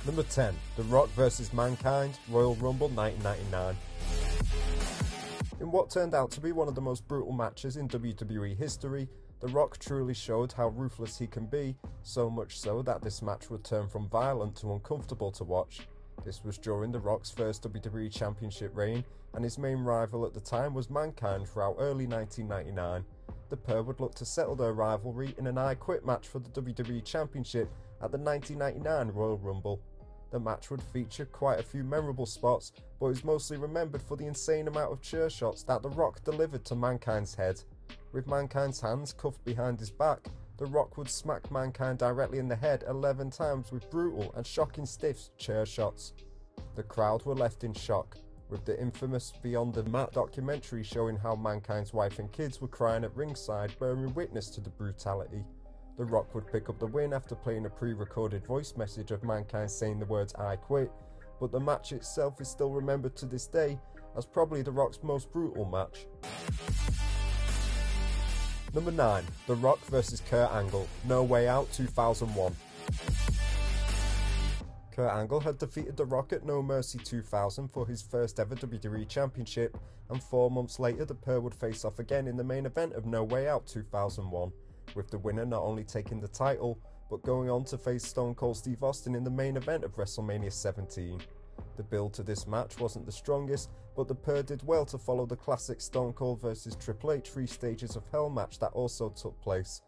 Number 10. The Rock vs Mankind, Royal Rumble 1999. In what turned out to be one of the most brutal matches in WWE history, The Rock truly showed how ruthless he can be, so much so that this match would turn from violent to uncomfortable to watch. This was during The Rock's first WWE Championship reign, and his main rival at the time was Mankind throughout early 1999. The pair would look to settle their rivalry in an I Quit match for the WWE Championship at the 1999 Royal Rumble. The match would feature quite a few memorable spots, but is mostly remembered for the insane amount of chair shots that The Rock delivered to Mankind's head. With Mankind's hands cuffed behind his back, The Rock would smack Mankind directly in the head 11 times with brutal and shocking stiff chair shots. The crowd were left in shock, with the infamous Beyond the Mat documentary showing how Mankind's wife and kids were crying at ringside, bearing witness to the brutality. The Rock would pick up the win after playing a pre-recorded voice message of Mankind saying the words "I quit," but the match itself is still remembered to this day as probably The Rock's most brutal match. Number 9. The Rock vs Kurt Angle, No Way Out 2001. Kurt Angle had defeated The Rock at No Mercy 2000 for his first ever WWE Championship, and 4 months later the pair would face off again in the main event of No Way Out 2001, with the winner not only taking the title, but going on to face Stone Cold Steve Austin in the main event of WrestleMania 17. The build to this match wasn't the strongest, but the pair did well to follow the classic Stone Cold vs Triple H 3 Stages of Hell match that also took place.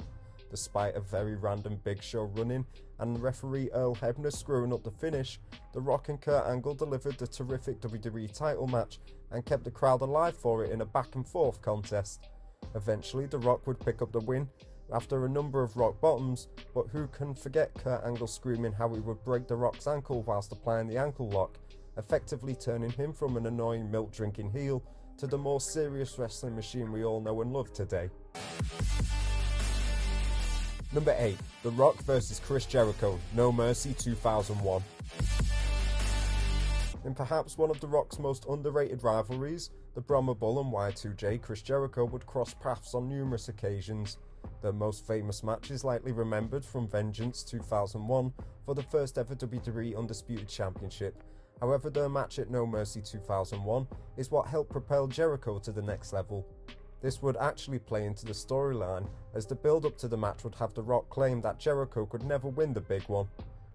Despite a very random Big Show run-in and referee Earl Hebner screwing up the finish, The Rock and Kurt Angle delivered the terrific WWE title match and kept the crowd alive for it in a back and forth contest. Eventually The Rock would pick up the win after a number of rock bottoms, but who can forget Kurt Angle screaming how he would break The Rock's ankle whilst applying the ankle lock, effectively turning him from an annoying milk drinking heel to the more serious wrestling machine we all know and love today. Number 8. The Rock vs Chris Jericho, No Mercy 2001. In perhaps one of The Rock's most underrated rivalries, the Brahma Bull and Y2J Chris Jericho would cross paths on numerous occasions. Their most famous match is likely remembered from Vengeance 2001 for the first ever WWE Undisputed Championship. However, their match at No Mercy 2001 is what helped propel Jericho to the next level. This would actually play into the storyline, as the build-up to the match would have The Rock claim that Jericho could never win the big one.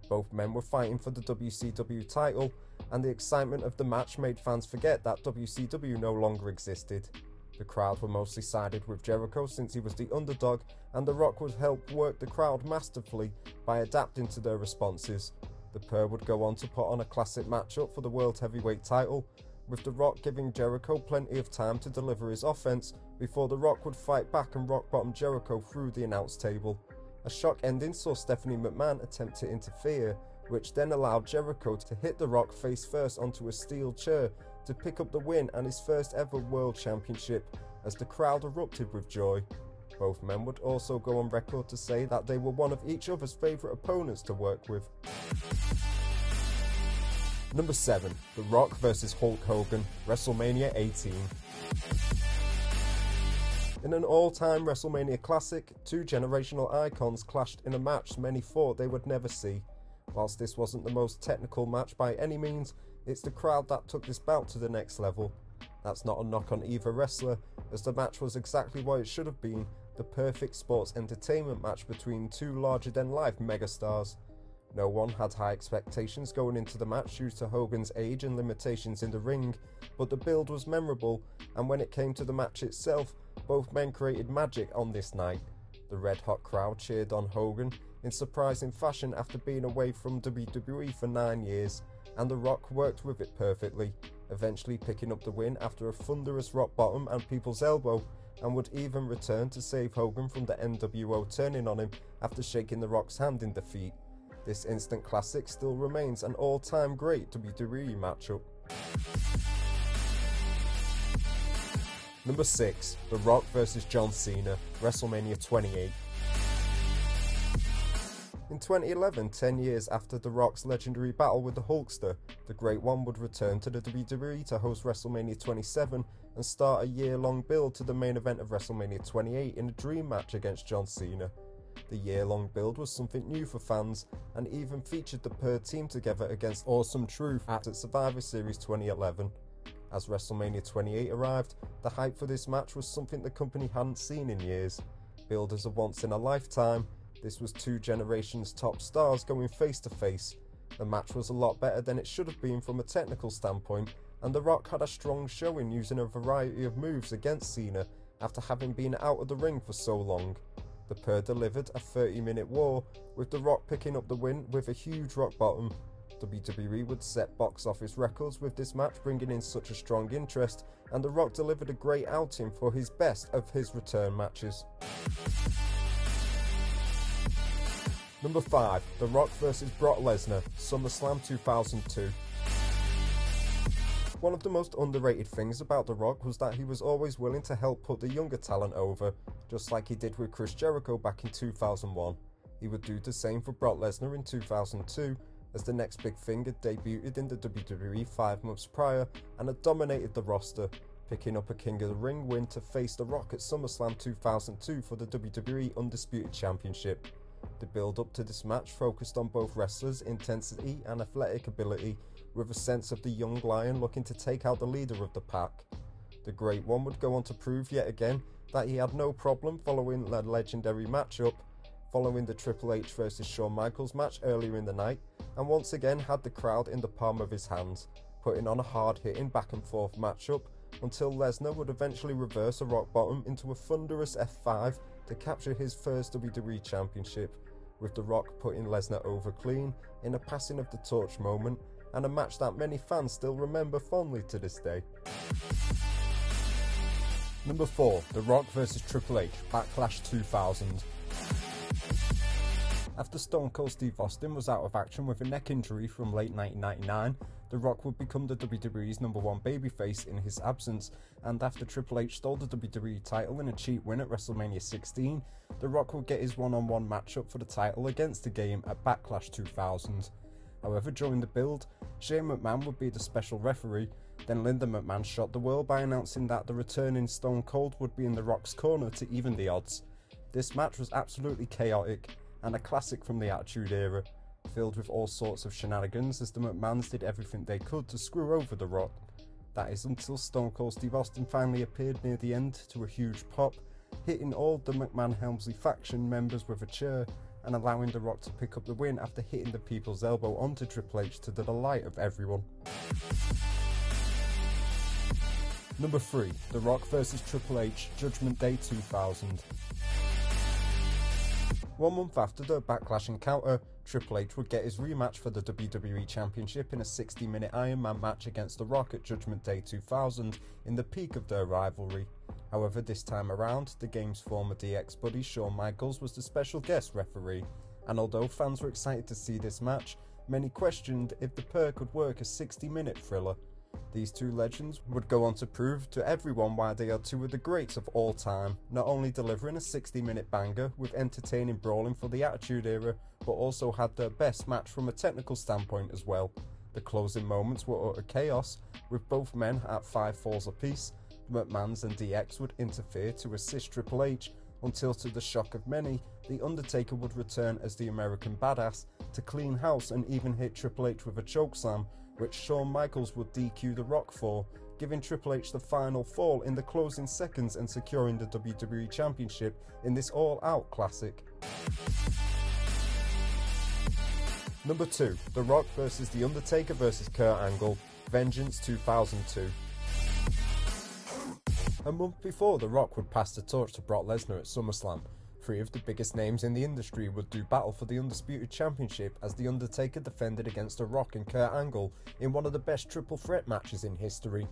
Both men were fighting for the WCW title, and the excitement of the match made fans forget that WCW no longer existed. The crowd were mostly sided with Jericho since he was the underdog, and The Rock would help work the crowd masterfully by adapting to their responses. The pair would go on to put on a classic matchup for the World Heavyweight title, with The Rock giving Jericho plenty of time to deliver his offense before The Rock would fight back and rock bottom Jericho through the announce table. A shock ending saw Stephanie McMahon attempt to interfere, which then allowed Jericho to hit The Rock face first onto a steel chair to pick up the win and his first ever World Championship, as the crowd erupted with joy. Both men would also go on record to say that they were one of each other's favourite opponents to work with. Number 7. The Rock vs Hulk Hogan, WrestleMania 18. In an all-time WrestleMania classic, 2 generational icons clashed in a match many thought they would never see. Whilst this wasn't the most technical match by any means, it's the crowd that took this bout to the next level. That's not a knock on either wrestler, as the match was exactly what it should have been, the perfect sports entertainment match between 2 larger-than-life megastars. No one had high expectations going into the match due to Hogan's age and limitations in the ring, but the build was memorable, and when it came to the match itself, both men created magic on this night. The red-hot crowd cheered on Hogan in surprising fashion after being away from WWE for 9 years, and The Rock worked with it perfectly, eventually picking up the win after a thunderous rock bottom and people's elbow, and would even return to save Hogan from the NWO turning on him after shaking The Rock's hand in defeat. This instant classic still remains an all-time great WWE matchup. Number 6. The Rock vs John Cena, WrestleMania 28. In 2011, 10 years after The Rock's legendary battle with the Hulkster, the Great One would return to the WWE to host WrestleMania 27 and start a year-long build to the main event of WrestleMania 28 in a dream match against John Cena. The year-long build was something new for fans, and even featured the pair team together against Awesome Truth at Survivor Series 2011. As WrestleMania 28 arrived, the hype for this match was something the company hadn't seen in years. Billed as a once-in-a-lifetime, this was two generations' top stars going face-to-face. The match was a lot better than it should have been from a technical standpoint, and The Rock had a strong showing using a variety of moves against Cena after having been out of the ring for so long. The pair delivered a 30-minute war, with The Rock picking up the win with a huge rock bottom. WWE would set box office records with this match, bringing in such a strong interest, and The Rock delivered a great outing for his best of his return matches. Number 5. The Rock vs Brock Lesnar, SummerSlam 2002. One of the most underrated things about The Rock was that he was always willing to help put the younger talent over, just like he did with Chris Jericho back in 2001. He would do the same for Brock Lesnar in 2002, as the next big thing had debuted in the WWE 5 months prior and had dominated the roster, picking up a King of the Ring win to face The Rock at SummerSlam 2002 for the WWE Undisputed Championship. The build-up to this match focused on both wrestlers' intensity and athletic ability, with a sense of the young lion looking to take out the leader of the pack. The Great One would go on to prove yet again that he had no problem following the legendary matchup, following the Triple H vs Shawn Michaels match earlier in the night, and once again had the crowd in the palm of his hands, putting on a hard-hitting back-and-forth matchup until Lesnar would eventually reverse a rock bottom into a thunderous F5 to capture his first WWE Championship, with The Rock putting Lesnar over clean in a passing of the torch moment, and a match that many fans still remember fondly to this day. Number 4. The Rock vs Triple H, Backlash 2000. After Stone Cold Steve Austin was out of action with a neck injury from late 1999, The Rock would become the WWE's #1 babyface in his absence, and after Triple H stole the WWE title in a cheap win at WrestleMania 16, The Rock would get his one-on-one matchup for the title against the Game at Backlash 2000. However, during the build, Shane McMahon would be the special referee. Then Linda McMahon shocked the world by announcing that the returning Stone Cold would be in The Rock's corner to even the odds. This match was absolutely chaotic, and a classic from the Attitude Era, filled with all sorts of shenanigans as the McMahons did everything they could to screw over The Rock. That is until Stone Cold Steve Austin finally appeared near the end to a huge pop, hitting all the McMahon-Helmsley faction members with a chair, and allowing The Rock to pick up the win after hitting the people's elbow onto Triple H to the delight of everyone. Number 3. The Rock vs Triple H, Judgment Day 2000. 1 month after the Backlash encounter, Triple H would get his rematch for the WWE Championship in a 60-minute Iron Man match against The Rock at Judgment Day 2000 in the peak of their rivalry. However, this time around, the game's former DX buddy Shawn Michaels was the special guest referee, and although fans were excited to see this match, many questioned if the pair could work a 60-minute thriller. These two legends would go on to prove to everyone why they are two of the greats of all time, not only delivering a 60-minute banger with entertaining brawling for the Attitude Era, but also had their best match from a technical standpoint as well. The closing moments were utter chaos, with both men at 5 falls apiece. The McMahons and DX would interfere to assist Triple H, until to the shock of many, The Undertaker would return as the American Badass to clean house and even hit Triple H with a chokeslam, which Shawn Michaels would DQ The Rock for, giving Triple H the final fall in the closing seconds and securing the WWE Championship in this all-out classic. Number 2. The Rock vs The Undertaker vs Kurt Angle, Vengeance 2002. A month before The Rock would pass the torch to Brock Lesnar at SummerSlam, 3 of the biggest names in the industry would do battle for the Undisputed Championship as The Undertaker defended against The Rock and Kurt Angle in one of the best triple threat matches in history.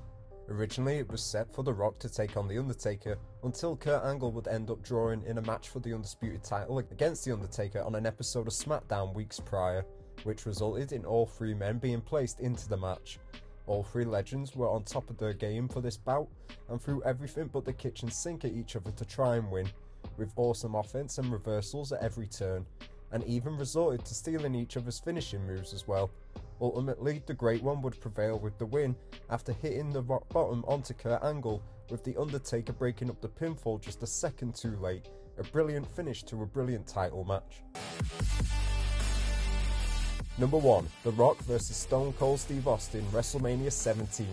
Originally it was set for The Rock to take on The Undertaker, until Kurt Angle would end up drawing in a match for the Undisputed title against The Undertaker on an episode of SmackDown weeks prior, which resulted in all 3 men being placed into the match. All 3 legends were on top of their game for this bout, and threw everything but the kitchen sink at each other to try and win, with awesome offense and reversals at every turn, and even resorted to stealing each other's finishing moves as well. Ultimately, the Great One would prevail with the win after hitting the rock bottom onto Kurt Angle, with The Undertaker breaking up the pinfall just a second too late, a brilliant finish to a brilliant title match. Number 1. The Rock vs Stone Cold Steve Austin, WrestleMania 17.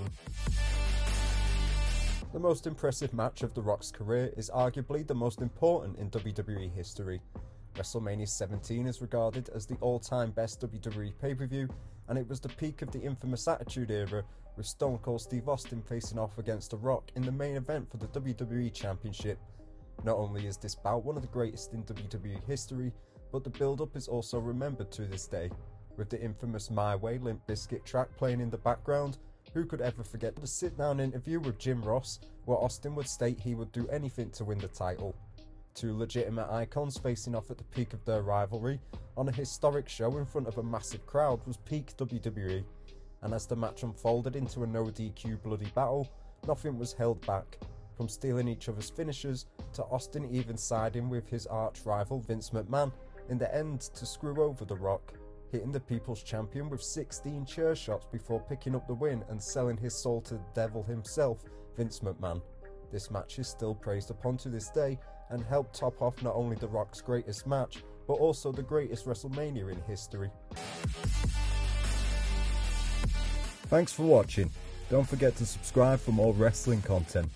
The most impressive match of The Rock's career is arguably the most important in WWE history. WrestleMania 17 is regarded as the all-time best WWE pay-per-view, and it was the peak of the infamous Attitude Era, with Stone Cold Steve Austin facing off against The Rock in the main event for the WWE Championship. Not only is this bout one of the greatest in WWE history, but the build-up is also remembered to this day, with the infamous My Way Limp Bizkit track playing in the background. Who could ever forget the sit-down interview with Jim Ross, where Austin would state he would do anything to win the title. Two legitimate icons facing off at the peak of their rivalry on a historic show in front of a massive crowd was peak WWE, and as the match unfolded into a no DQ bloody battle, nothing was held back, from stealing each other's finishes to Austin even siding with his arch rival Vince McMahon in the end to screw over The Rock, hitting the People's Champion with 16 chair shots before picking up the win and selling his soul to the devil himself, Vince McMahon. This match is still praised upon to this day and helped top off not only The Rock's greatest match, but also the greatest WrestleMania in history. Thanks for watching. Don't forget to subscribe for more wrestling content.